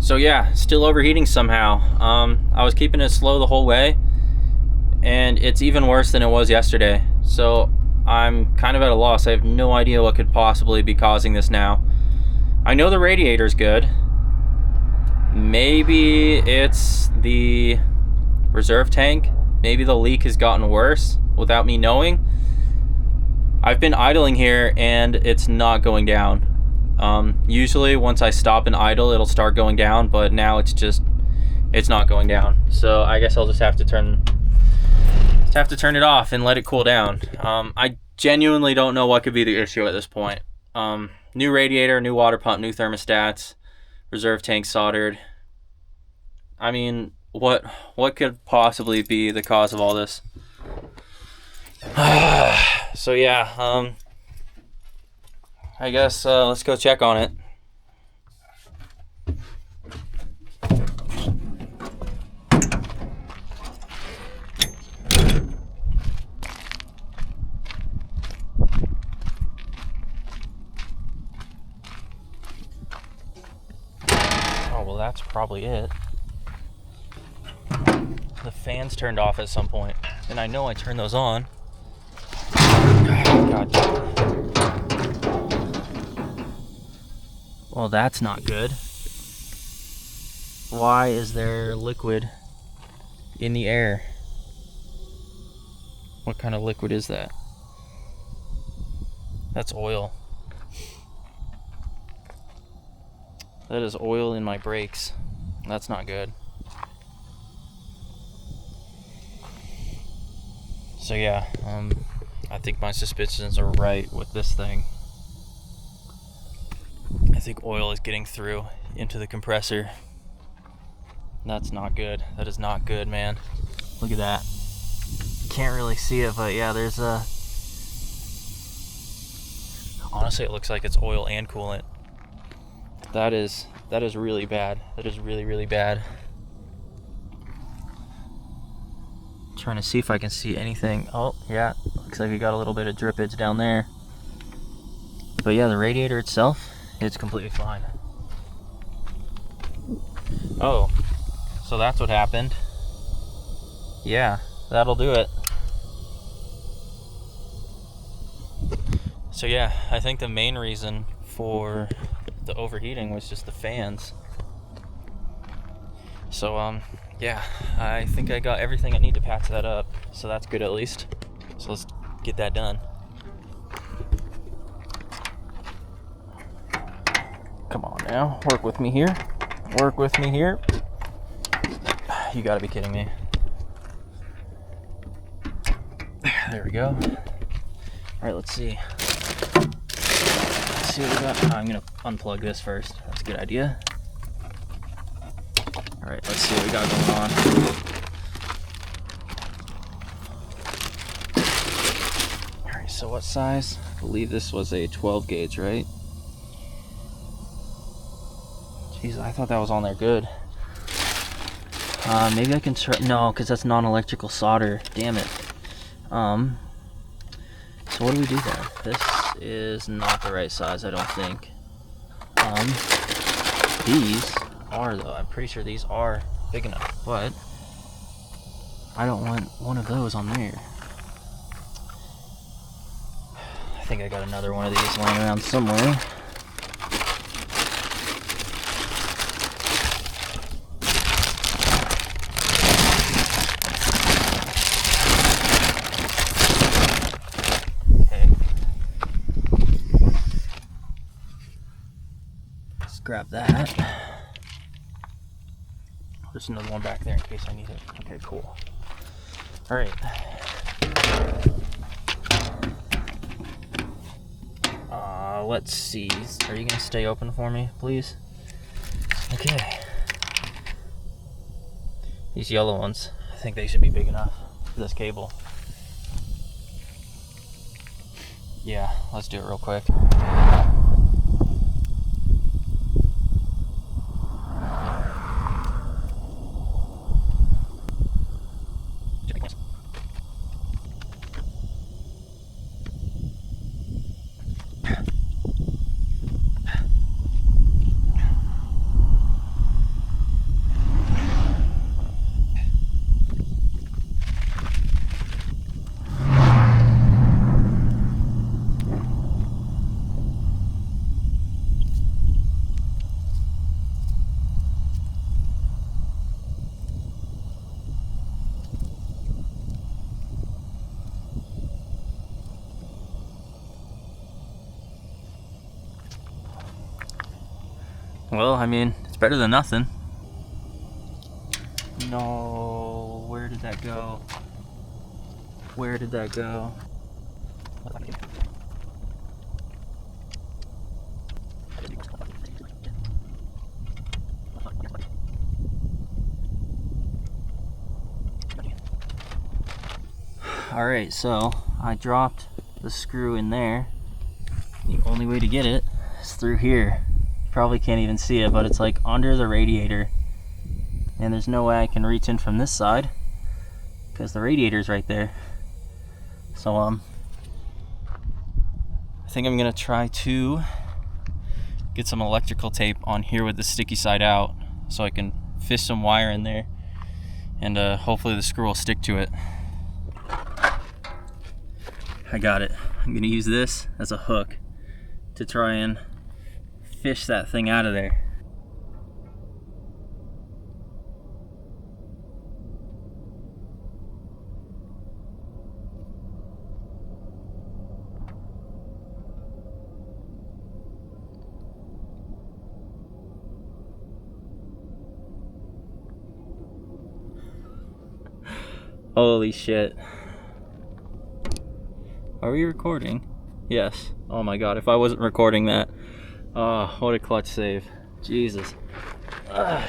So yeah, still overheating somehow. I was keeping it slow the whole way, and it's even worse than it was yesterday. So I'm kind of at a loss. I have no idea what could possibly be causing this now. I know the radiator's good. Maybe it's the reserve tank. Maybe the leak has gotten worse without me knowing. I've been idling here and it's not going down. Usually once I stop and idle, it'll start going down, but now it's not going down. So I guess I'll just have to turn it off and let it cool down. I genuinely don't know what could be the issue at this point. New radiator, new water pump, new thermostats, reserve tank soldered. I mean, what could possibly be the cause of all this? So yeah, I guess let's go check on it. Oh, well, that's probably it. The fan's turned off at some point, and I know I turned those on. God. Well, that's not good. Why is there liquid in the air? What kind of liquid is that? That's oil. That is oil in my brakes. That's not good. So yeah, I think my suspicions are right with this thing. I think oil is getting through into the compressor. That's not good. That is not good, man. Look at that. Can't really see it, but yeah, there's a... Honestly, it looks like it's oil and coolant. That is really bad. That is really, really bad. Trying to see if I can see anything. Oh, yeah. Looks like we got a little bit of drippage down there. But yeah, the radiator itself, it's completely fine. Oh, so that's what happened. Yeah, that'll do it. So yeah, I think the main reason for the overheating was just the fans. So yeah, I think I got everything I need to patch that up, so that's good at least. So let's get that done. Come on now, work with me here. Work with me here. You gotta be kidding me. There we go. All right, let's see. Let's see what we got. Oh, I'm gonna unplug this first. That's a good idea. All right, let's see what we got going on. All right, so what size? I believe this was a 12 gauge, right? Jeez, I thought that was on there good. Maybe I can try, no, because that's non-electrical solder. Damn it. So what do we do there? This is not the right size, I don't think. These are though. I'm pretty sure these are big enough, but I don't want one of those on there. think I got another one of these laying around somewhere. Okay. Let's grab that. There's another one back there in case I need it. Okay, cool. All right. Let's see. Are you gonna stay open for me, please? Okay. These yellow ones, I think they should be big enough for this cable. Yeah, let's do it real quick. Well, I mean, it's better than nothing. No, where did that go? Where did that go? All right, so I dropped the screw in there. The only way to get it is through here. Probably can't even see it, but it's like under the radiator, and there's no way I can reach in from this side because the radiator's right there. So I think I'm gonna try to get some electrical tape on here with the sticky side out so I can fish some wire in there, and hopefully the screw will stick to it. I got it. I'm gonna use this as a hook to try and fish that thing out of there. Holy shit. Are we recording? Yes. Oh my god, if I wasn't recording that. Oh, what a clutch save. Jesus. Ugh.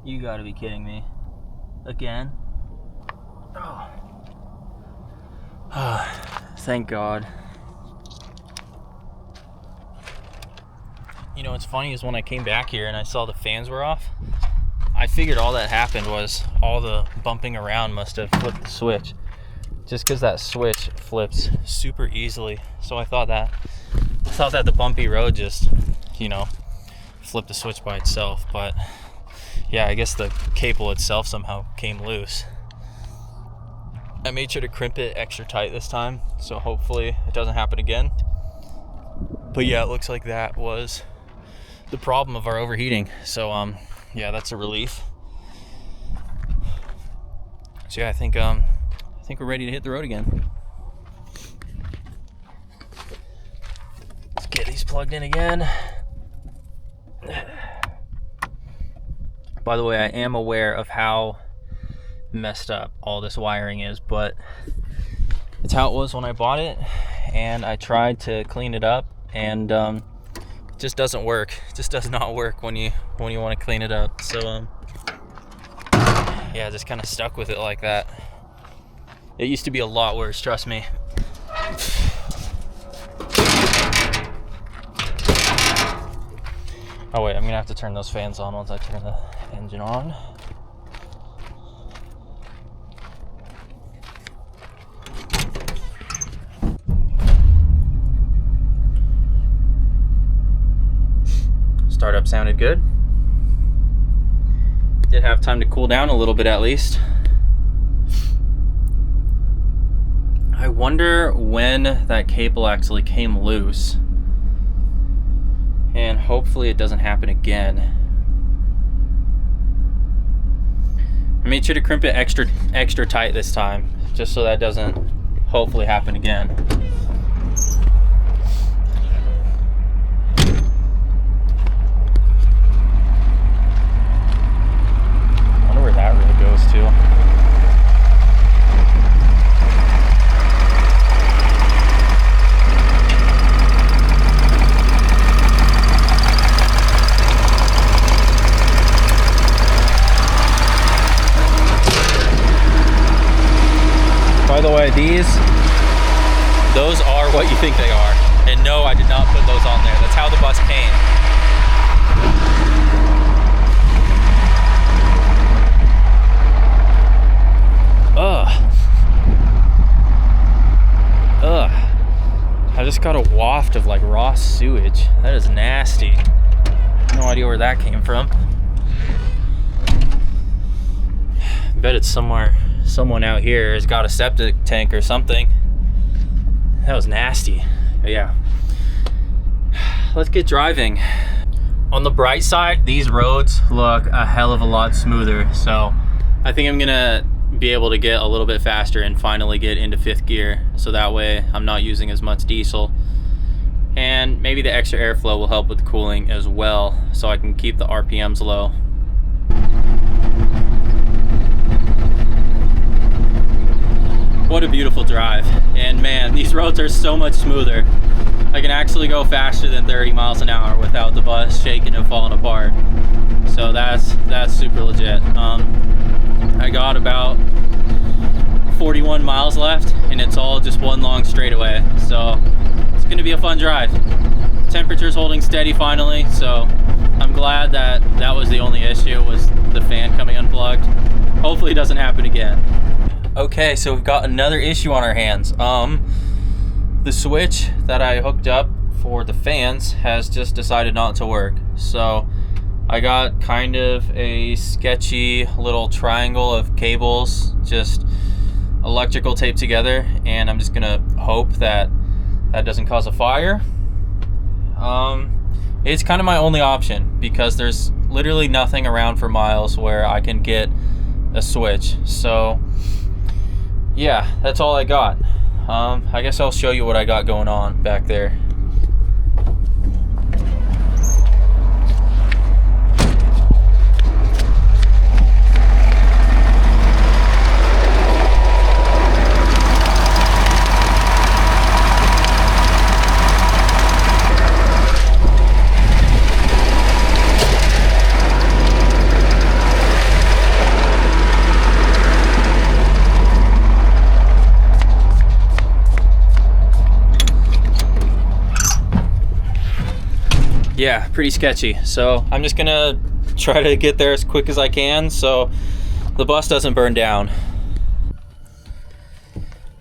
You gotta be kidding me. Again? Oh. Thank God. You know what's funny is when I came back here and I saw the fans were off, I figured all that happened was all the bumping around must have flipped the switch. Just because that switch flips super easily. So I thought that the bumpy road just, you know, flipped the switch by itself. But yeah, I guess the cable itself somehow came loose. I made sure to crimp it extra tight this time, so hopefully it doesn't happen again. But yeah, it looks like that was the problem of our overheating. So yeah, that's a relief. So yeah, I think we're ready to hit the road again. Let's get these plugged in again. By the way, I am aware of how messed up all this wiring is, but it's how it was when I bought it, and I tried to clean it up, and it just doesn't work. It just does not work when you want to clean it up. So yeah, just kind of stuck with it like that. It used to be a lot worse, trust me. Oh wait, I'm gonna have to turn those fans on once I turn the engine on. Startup sounded good. should have time to cool down a little bit at least. I wonder when that cable actually came loose. And hopefully it doesn't happen again. I made sure to crimp it extra tight this time, just so that doesn't hopefully happen again. I wonder where that really goes to. By the way, those are what you think they are. And no, I did not put those on there. That's how the bus came. Ugh. I just got a waft of like raw sewage. That is nasty. No idea where that came from. I bet it's somewhere. Someone out here has got a septic tank or something. That was nasty. But yeah, let's get driving. On the bright side, these roads look a hell of a lot smoother, so I think I'm gonna be able to get a little bit faster and finally get into 5th gear, so that way I'm not using as much diesel, and maybe the extra airflow will help with the cooling as well, so I can keep the RPMs low. What a beautiful drive. And man, these roads are so much smoother. I can actually go faster than 30 miles an hour without the bus shaking and falling apart. So that's super legit. I got about 41 miles left and it's all just one long straightaway. So it's gonna be a fun drive. Temperature's holding steady finally, so I'm glad that that was the only issue, was the fan coming unplugged. Hopefully it doesn't happen again. Okay, so we've got another issue on our hands. The switch that I hooked up for the fans has just decided not to work. So I got kind of a sketchy little triangle of cables, just electrical taped together, and I'm just gonna hope that that doesn't cause a fire. It's kind of my only option because there's literally nothing around for miles where I can get a switch. So yeah, that's all I got. I guess I'll show you what I got going on back there. Yeah, pretty sketchy. So I'm just gonna try to get there as quick as I can so the bus doesn't burn down.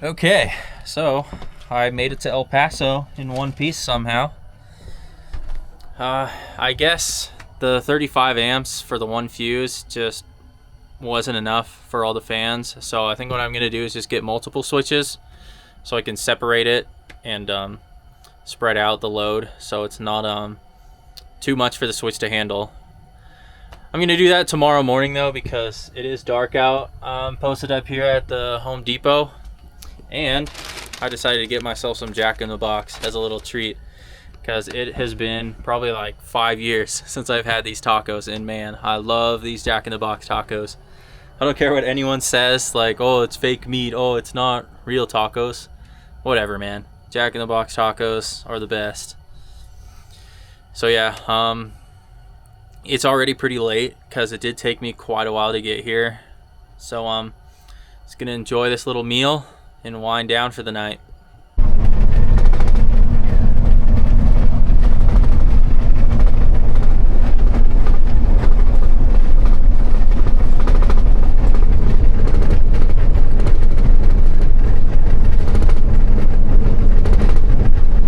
Okay, so I made it to El Paso in one piece somehow. I guess the 35 amps for the one fuse just wasn't enough for all the fans. So I think what I'm gonna do is just get multiple switches so I can separate it and spread out the load so it's not too much for the switch to handle. I'm gonna do that tomorrow morning though, because it is dark out. I'm posted up here at the Home Depot and I decided to get myself some Jack in the Box as a little treat, because it has been probably like 5 years since I've had these tacos, and man, I love these Jack in the Box tacos. I don't care what anyone says, like, oh, it's fake meat, oh, it's not real tacos. Whatever, man. Jack in the Box tacos are the best. So yeah, it's already pretty late because it did take me quite a while to get here. So just gonna enjoy this little meal and wind down for the night.